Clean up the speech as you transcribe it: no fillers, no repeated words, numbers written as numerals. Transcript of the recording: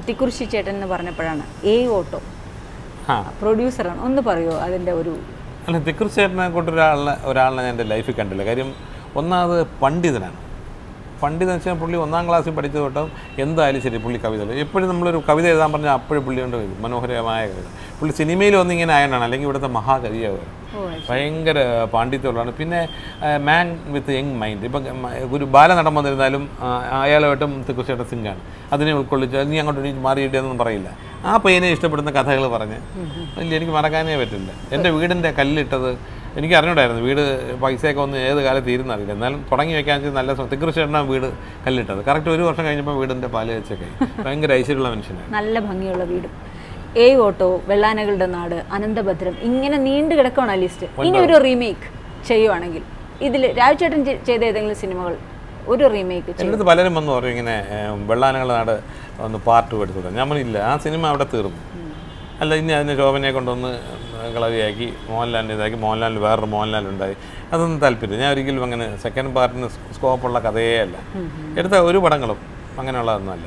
തിക്കുറിശി ചേട്ടൻ എന്ന് പറഞ്ഞപ്പോഴാണ് ഓട്ടോ പ്രൊഡ്യൂസറാണ്. ഒന്ന് പറയുമോ അതിൻ്റെ ഒരു? അല്ല, തിക്കുറിശി ചേട്ടനെ കൊണ്ട് ഒരാളിനെ ഞാൻ എൻ്റെ ലൈഫിൽ കണ്ടില്ല. കാര്യം ഒന്നാമത് പണ്ഡിതനാണ്. പണ്ഡിതൻ വെച്ചാൽ പുള്ളി 1ാം ക്ലാസ്സിൽ പഠിച്ചത് തൊട്ടും എന്തായാലും ശരി പുള്ളി കവിത എപ്പോഴും നമ്മളൊരു കവിത എഴുതാൻ പറഞ്ഞാൽ അപ്പോഴും പുള്ളി കൊണ്ട് എഴുതും, മനോഹരമായ കവിത. പുള്ളി സിനിമയിൽ വന്നിങ്ങനെ ആയതാണ്, അല്ലെങ്കിൽ ഇവിടുത്തെ മഹാകവിയാവുക. ഭയങ്കര പാണ്ഡിത്യമുള്ളതാണ്. പിന്നെ മാൻ വിത്ത് യങ് മൈൻഡ്. ഇപ്പം ഒരു ബാലനടൻ വന്നിരുന്നാലും അയാളുമായിട്ടും തിക്കുറിശിയുടെ സിംഗാണ്. അതിനെ ഉൾക്കൊള്ളിച്ച് നീ അങ്ങോട്ട് മാറിയിട്ടൊന്നും പറയില്ല. ആ പയ്യനെ ഇഷ്ടപ്പെടുന്ന കഥകൾ പറഞ്ഞ് എനിക്ക് മറക്കാനേ പറ്റില്ല. എൻ്റെ വീടിൻ്റെ കല്ലിട്ടത് എനിക്ക് അറിഞ്ഞൂടായിരുന്നു. വീട് പൈസയൊക്കെ ഒന്ന് ഏത് കാലത്ത് തീരുന്നറിയില്ല. എന്നാലും തുടങ്ങി വെക്കാൻ നല്ല തിക്കുറിശിയാണ് വീട് കല്ലിട്ടത്. കറക്റ്റ് 1 വർഷം കഴിഞ്ഞപ്പോൾ വീടിൻ്റെ പാല് വെച്ചൊക്കെ ഭയങ്കര ഐശ്വര്യമുള്ള മനുഷ്യനാണ്. നല്ല ഭംഗിയുള്ള വീടും. ഓട്ടോ, വെള്ളാനകളുടെ നാട്, അനന്തഭദ്രം, ഇങ്ങനെ നീണ്ടു കിടക്കുകയാണ് ലിസ്റ്റ്. ഇനി ഒരു റീമേക്ക് ചെയ്യുവാണെങ്കിൽ ഇതിൽ രാജുചേട്ടൻ ചെയ്ത ഏതെങ്കിലും സിനിമകൾ ഒരു റീമേക്ക്? എൻ്റെ അടുത്ത് പലരും വന്ന് പറയും ഇങ്ങനെ വെള്ളാനകളുടെ നാട് ഒന്ന് പാർട്ട് 2 എടുത്തു. ഞാൻ പറഞ്ഞില്ല, ആ സിനിമ അവിടെ തീർന്നു. അല്ല, ഇനി അതിനെ ശോഭനയെ കൊണ്ടൊന്ന് കളവിയാക്കി മോഹൻലാലിൻ്റെ ഇതാക്കി മോഹൻലാലിന് വേറൊരു മോഹൻലാലുണ്ടായി. അതൊന്നും താല്പര്യം. ഞാൻ ഒരിക്കലും അങ്ങനെ സെക്കൻഡ് പാർട്ടിന് സ്കോപ്പുള്ള കഥയേ അല്ല. എടുത്ത ഒരു പടങ്ങളും അങ്ങനെയുള്ളതൊന്നും അല്ല.